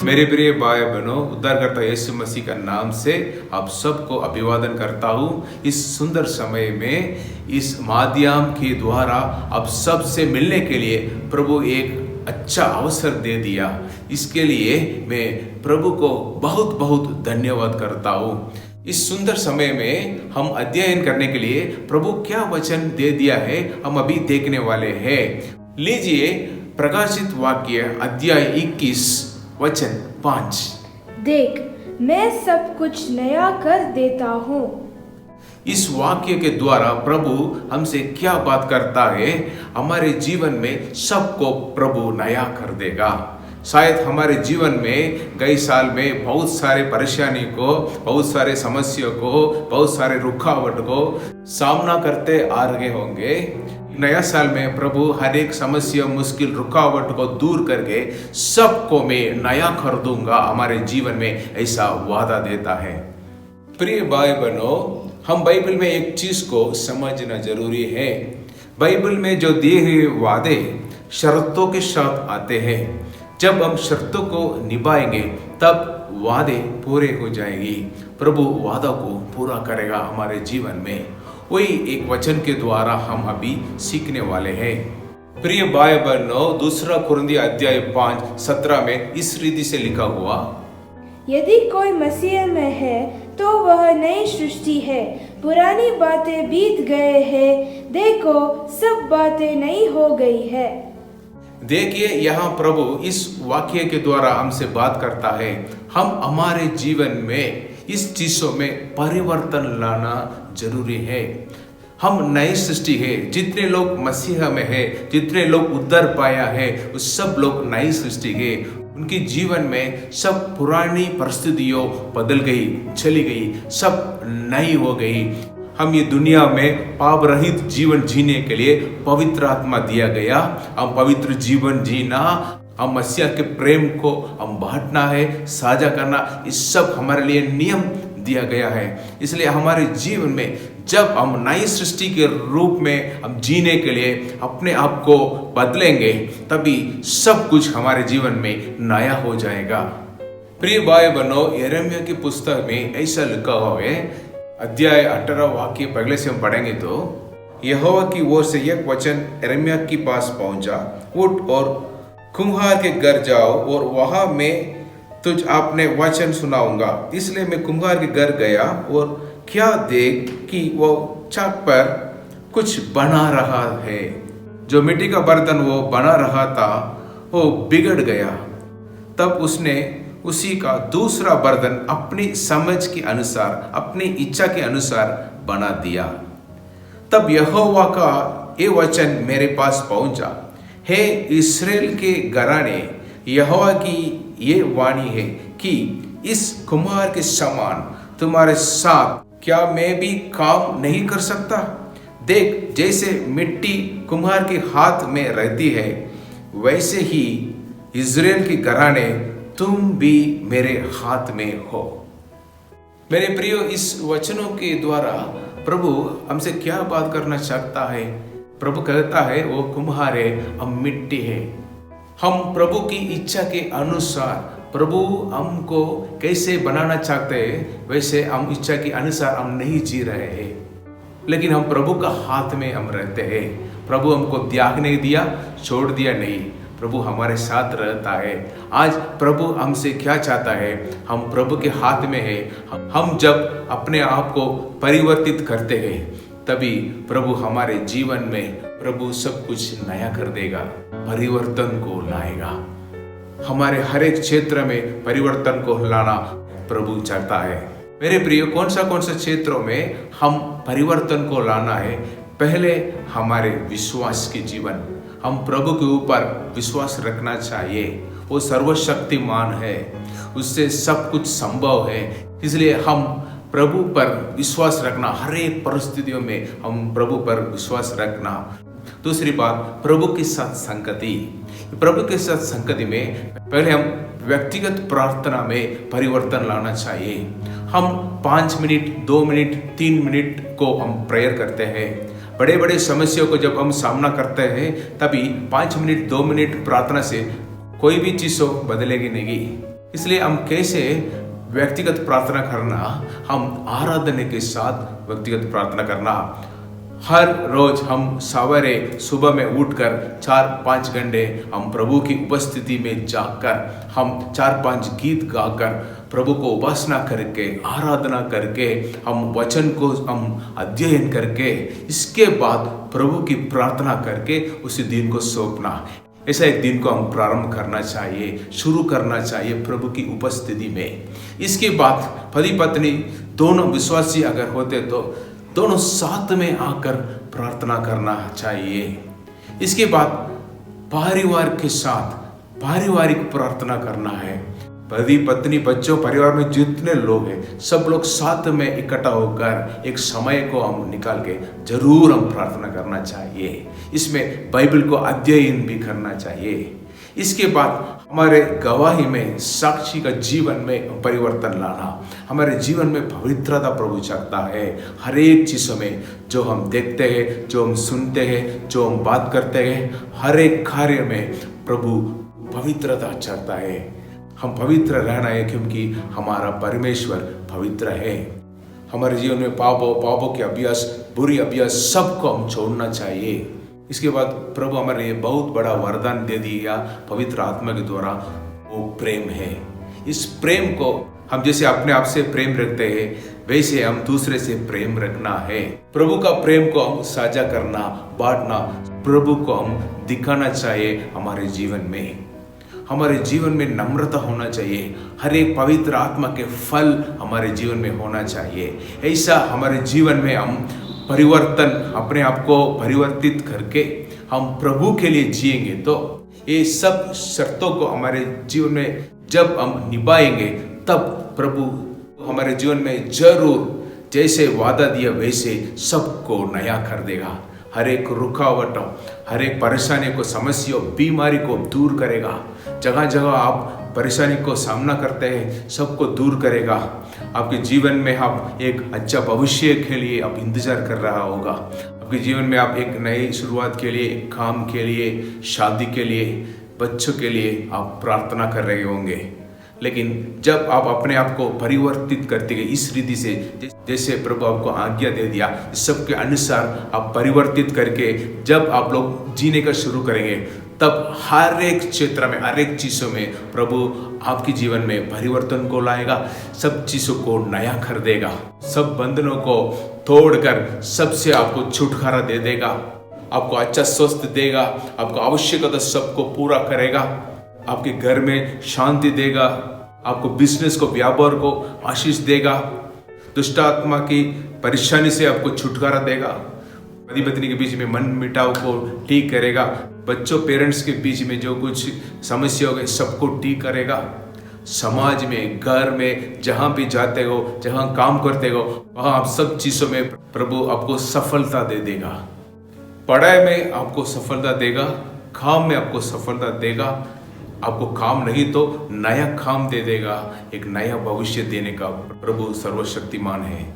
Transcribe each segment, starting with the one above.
मेरे प्रिय भाई बहनों, उद्धारकर्ता यीशु मसीह का नाम से आप सबको अभिवादन करता हूँ। इस सुंदर समय में इस माध्यम के द्वारा आप सबसे मिलने के लिए प्रभु एक अच्छा अवसर दे दिया। इसके लिए मैं प्रभु को बहुत बहुत धन्यवाद करता हूँ। इस सुंदर समय में हम अध्ययन करने के लिए प्रभु क्या वचन दे दिया है, हम अभी देखने वाले हैं। लीजिए प्रकाशित वाक्य अध्याय 21 वचन 5। देख, मैं सब कुछ नया कर देता हूँ। इस वाक्य के द्वारा प्रभु हमसे क्या बात करता है? हमारे जीवन में सबको प्रभु नया कर देगा। शायद हमारे जीवन में गए साल में बहुत सारे परेशानी को, बहुत सारे समस्या को, बहुत सारे रुकावट को सामना करते आ रहे होंगे। नया साल में प्रभु हर एक समस्या, मुश्किल, रुकावट को दूर करके सबको मैं नया कर दूंगा, हमारे जीवन में ऐसा वादा देता है। प्रिय भाई बहनों, हम बाइबल में एक चीज को समझना जरूरी है। बाइबल में जो दिए हुए वादे शर्तों के साथ आते हैं। जब हम शर्तों को निभाएंगे तब वादे पूरे हो जाएंगी। प्रभु वादा को पूरा करेगा हमारे जीवन में। वही एक वचन के द्वारा हम अभी सीखने वाले हैं। प्रिय भाई बहनों, 2 कुरिन्थियों अध्याय 5:17 में इस रीति से लिखा हुआ, यदि कोई मसीह में है तो वह नई सृष्टि है, पुरानी बातें बीत गए हैं, देखो सब बातें नई हो गई है। देखिए, यहाँ प्रभु इस वाक्य के द्वारा हमसे बात करता है। हम हमारे जीवन में इस चीजों में परिवर्तन लाना जरूरी है। हम नई सृष्टि है। जितने लोग मसीह में है, जितने लोग उद्धार पाया है, उस सब लोग नई सृष्टि है। उनके जीवन में सब पुरानी परिस्थितियों बदल गई, चली गई, सब नई हो गई। हम ये दुनिया में पाप रहित जीवन जीने के लिए पवित्र आत्मा दिया गया। हम पवित्र जीवन जीना, हम मसीह के प्रेम को हम बांटना है, साझा करना, इस सब हमारे लिए नियम दिया गया है। इसलिए हमारे जीवन में जब हम नई सृष्टि के रूप में हम जीने के लिए अपने आप को बदलेंगे, तभी सब कुछ हमारे जीवन में नया हो जाएगा। प्रिय भाई बहनों, यिर्मयाह की पुस्तक में ऐसा लिखा हुआ है, अध्याय 18 वाक्य पहले से हम पढ़ेंगे तो, यहोवा की ओर से एक वचन यिर्मयाह के पास पहुंचा, उठ और कुम्हार के घर जाओ और वहां मैं तुझ आपने वचन सुनाऊंगा। इसलिए मैं कुम्हार के घर गया और क्या देख कि वो चाक पर कुछ बना रहा है। जो मिट्टी का बर्तन वो बना रहा था वो बिगड़ गया। तब उसने उसी का दूसरा बर्तन अपनी समझ के अनुसार, अपनी इच्छा के अनुसार बना दिया। तब यहोवा का ये वचन मेरे पास पहुंचा, हे इस्राएल के घराने, यहोवा की ये वाणी है कि इस कुम्हार के समान तुम्हारे साथ क्या मैं भी काम नहीं कर सकता? देख, जैसे मिट्टी कुम्हार के हाथ में रहती है, वैसे ही इस्राएल के घराने तुम भी मेरे हाथ में हो। मेरे प्रियो, इस वचनों के द्वारा प्रभु हमसे क्या बात करना चाहता है? प्रभु कहता है वो कुम्हार है, हम मिट्टी है। हम प्रभु की इच्छा के अनुसार प्रभु हमको कैसे बनाना चाहते हैं, वैसे हम इच्छा के अनुसार हम नहीं जी रहे हैं। लेकिन हम प्रभु का हाथ में हम रहते हैं। प्रभु हमको त्याग नहीं दिया, छोड़ दिया नहीं। प्रभु हमारे साथ रहता है। आज प्रभु हमसे क्या चाहता है? हम प्रभु के हाथ में है। हम जब अपने आप को परिवर्तित करते हैं, तभी प्रभु हमारे जीवन में प्रभु सब कुछ नया कर देगा, परिवर्तन को लाएगा। हमारे हर एक क्षेत्र में परिवर्तन को लाना प्रभु चाहता है। मेरे प्रियो, कौन सा क्षेत्रों में हम परिवर्तन को लाना है? पहले हमारे विश्वास के जीवन, हम प्रभु के ऊपर विश्वास रखना चाहिए। वो सर्वशक्तिमान है, उससे सब कुछ संभव है। इसलिए हम प्रभु पर विश्वास रखना, हर एक परिस्थितियों में हम प्रभु पर विश्वास रखना। दूसरी बात, प्रभु के साथ संगति। प्रभु के साथ संगति में पहले हम व्यक्तिगत प्रार्थना में परिवर्तन लाना चाहिए। हम 5 मिनट, 2 मिनट, 3 मिनट को हम प्रेयर करते हैं। बड़े बड़े समस्याओं को जब हम सामना करते हैं, तभी 5 मिनट, 2 मिनट प्रार्थना से कोई भी चीज बदलेगी नहीं। इसलिए हम कैसे व्यक्तिगत प्रार्थना करना, हम आराधना के साथ व्यक्तिगत प्रार्थना करना। हर रोज हम सवेरे सुबह में उठकर 4-5 घंटे हम प्रभु की उपस्थिति में जाकर हम 4-5 गीत गाकर प्रभु को उपासना करके आराधना करके हम वचन को हम अध्ययन करके इसके बाद प्रभु की प्रार्थना करके उसी दिन को सौंपना। ऐसा एक दिन को हम प्रारंभ करना चाहिए, शुरू करना चाहिए प्रभु की उपस्थिति में। इसके बाद पति पत्नी दोनों विश्वासी अगर होते तो दोनों साथ में आकर प्रार्थना करना चाहिए। इसके बाद परिवार के साथ पारिवारिक प्रार्थना करना है। पति पत्नी बच्चों परिवार में जितने लोग हैं सब लोग साथ में इकट्ठा होकर एक समय को हम निकाल के जरूर हम प्रार्थना करना चाहिए। इसमें बाइबल को अध्ययन भी करना चाहिए। इसके बाद हमारे गवाही में साक्षी का जीवन में परिवर्तन लाना। हमारे जीवन में पवित्रता प्रभु चाहता है। हर एक चीज़ों में जो हम देखते हैं, जो हम सुनते हैं, जो हम बात करते हैं, हर एक कार्य में प्रभु पवित्रता चाहता है। हम पवित्र रहना है क्योंकि हमारा परमेश्वर पवित्र है। हमारे जीवन में पापों के अभ्यास, बुरी अभ्यास सबको हम छोड़ना चाहिए। इसके बाद प्रभु हमारे लिए बहुत बड़ा वरदान दे दिया पवित्र आत्मा के द्वारा, वो प्रेम है। इस प्रेम को हम जैसे अपने आप से प्रेम रखते हैं वैसे हम दूसरे से प्रेम रखना है। प्रभु का प्रेम को हम साझा करना, बांटना, प्रभु को हम दिखाना चाहिए। हमारे जीवन में नम्रता होना चाहिए। हर एक पवित्र आत्मा के फल हमारे जीवन में होना चाहिए। ऐसा हमारे जीवन में हम परिवर्तन, अपने आप को परिवर्तित करके हम प्रभु के लिए जिएंगे तो ये सब शर्तों को हमारे जीवन में जब हम निभाएंगे तब प्रभु हमारे जीवन में जरूर जैसे वादा दिया वैसे सबको नया कर देगा। हर एक रुकावट, हर एक परेशानी को, समस्या, बीमारी को दूर करेगा। जगह जगह आप परेशानी को सामना करते हैं सबको दूर करेगा। आपके जीवन में आप एक अच्छा भविष्य के लिए आप इंतजार कर रहा होगा। आपके जीवन में आप एक नई शुरुआत के लिए, काम के लिए, शादी के लिए, बच्चों के लिए आप प्रार्थना कर रहे होंगे। लेकिन जब आप अपने आप को परिवर्तित करते गए इस रीति से जैसे प्रभु आपको आज्ञा दे दिया, इस सब के अनुसार आप परिवर्तित करके जब आप लोग जीने का शुरू करेंगे तब हर एक क्षेत्र में, हर एक चीज़ों में प्रभु आपके जीवन में परिवर्तन को लाएगा। सब चीज़ों को नया कर देगा। सब बंधनों को तोड़कर सबसे आपको छुटकारा दे देगा। आपको अच्छा स्वस्थ देगा। आपको आवश्यकता सबको पूरा करेगा। आपके घर में शांति देगा। आपको बिजनेस को, व्यापार को आशीष देगा। दुष्ट आत्मा की परेशानी से आपको छुटकारा देगा। पति पत्नी के बीच में मन मिटाव को ठीक करेगा। बच्चों पेरेंट्स के बीच में जो कुछ समस्या हो गई सबको ठीक करेगा। समाज में, घर में, जहाँ भी जाते हो, जहाँ काम करते हो, वहाँ आप सब चीज़ों में प्रभु आपको सफलता दे देगा। पढ़ाई में आपको सफलता देगा। काम में आपको सफलता देगा। आपको काम नहीं तो नया काम दे देगा। एक नया भविष्य देने का प्रभु सर्वशक्तिमान है।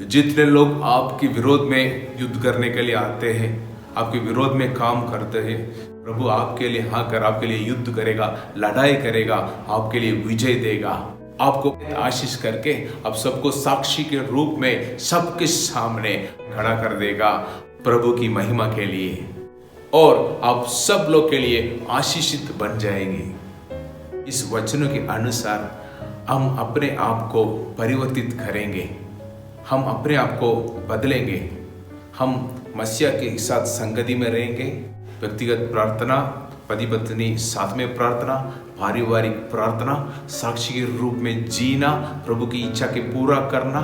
जितने लोग आपके विरोध में युद्ध करने के लिए आते हैं, आपके विरोध में काम करते हैं, प्रभु आपके लिए आकर आपके लिए युद्ध करेगा, लड़ाई करेगा, आपके लिए विजय देगा। आपको आशीष करके आप सबको साक्षी के रूप में सबके सामने खड़ा कर देगा प्रभु की महिमा के लिए, और आप सब लोग के लिए आशीषित बन जाएंगे। इस वचनों के अनुसार हम अपने आप को परिवर्तित करेंगे। हम अपने आप को बदलेंगे। हम मसीह के साथ संगति में रहेंगे। व्यक्तिगत प्रार्थना, पति पत्नी साथ में प्रार्थना, पारिवारिक प्रार्थना, साक्षी के रूप में जीना, प्रभु की इच्छा के पूरा करना,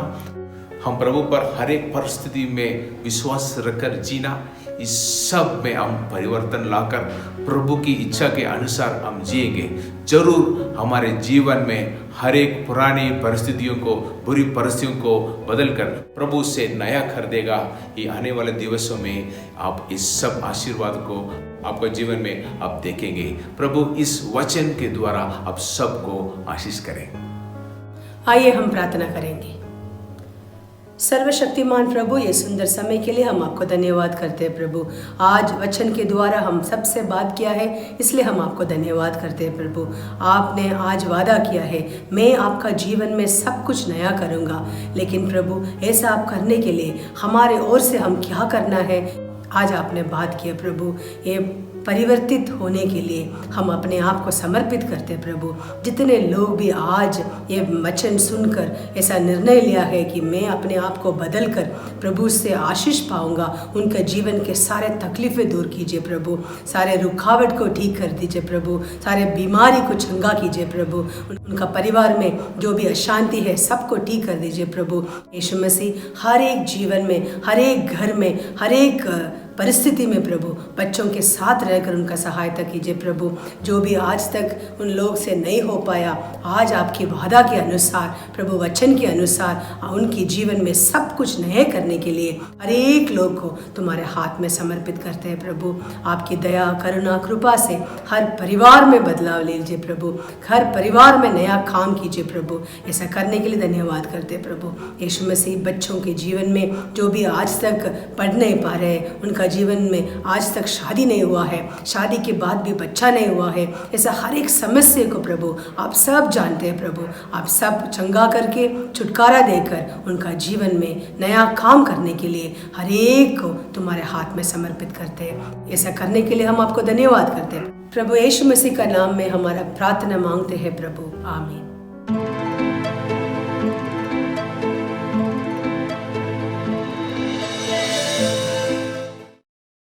हम प्रभु पर हर एक परिस्थिति में विश्वास रखकर जीना, इस सब में हम परिवर्तन लाकर प्रभु की इच्छा के अनुसार हम जिएंगे। जरूर हमारे जीवन में हर एक पुरानी परिस्थितियों को, बुरी परिस्थितियों को बदलकर प्रभु से नया कर देगा। ये आने वाले दिवसों में आप इस सब आशीर्वाद को आपके जीवन में आप देखेंगे। प्रभु इस वचन के द्वारा आप सबको आशीष करें। आइए हम प्रार्थना करेंगे। सर्वशक्तिमान प्रभु, ये सुंदर समय के लिए हम आपको धन्यवाद करते हैं प्रभु। आज वचन के द्वारा हम सबसे बात किया है, इसलिए हम आपको धन्यवाद करते हैं प्रभु। आपने आज वादा किया है, मैं आपका जीवन में सब कुछ नया करूँगा। लेकिन प्रभु, ऐसा आप करने के लिए हमारे ओर से हम क्या करना है, आज आपने बात किया प्रभु। ये परिवर्तित होने के लिए हम अपने आप को समर्पित करते हैं प्रभु। जितने लोग भी आज ये वचन सुनकर ऐसा निर्णय लिया है कि मैं अपने आप को बदल कर प्रभु से आशीष पाऊंगा, उनके जीवन के सारे तकलीफ़ें दूर कीजिए प्रभु, सारे रुकावट को ठीक कर दीजिए प्रभु, सारे बीमारी को चंगा कीजिए प्रभु, उनका परिवार में जो भी अशांति है सबको ठीक कर दीजिए प्रभु। यीशु मसीह, हर एक जीवन में, हर एक घर में, हर एक परिस्थिति में प्रभु बच्चों के साथ रहकर उनका सहायता कीजिए प्रभु। जो भी आज तक उन लोग से नहीं हो पाया, आज आपके वादा के अनुसार प्रभु, वचन के अनुसार उनके जीवन में सब कुछ नए करने के लिए हर एक लोग को तुम्हारे हाथ में समर्पित करते हैं प्रभु। आपकी दया, करुणा, कृपा से हर परिवार में बदलाव लीजिए प्रभु, हर परिवार में नया काम कीजिए प्रभु। ऐसा करने के लिए धन्यवाद करते हैं प्रभु। यीशु मसीह, बच्चों के जीवन में जो भी आज तक पढ़ नहीं पा रहे, उनका जीवन में आज तक शादी नहीं हुआ है, शादी के बाद भी बच्चा नहीं हुआ है, ऐसा हर एक समस्या को प्रभु आप सब जानते हैं प्रभु। आप सब चंगा करके, छुटकारा देकर उनका जीवन में नया काम करने के लिए हर एक को तुम्हारे हाथ में समर्पित करते हैं। ऐसा करने के लिए हम आपको धन्यवाद करते हैं प्रभु। यीशु मसीह का नाम में हमारा प्रार्थना मांगते हैं प्रभु, आमीन।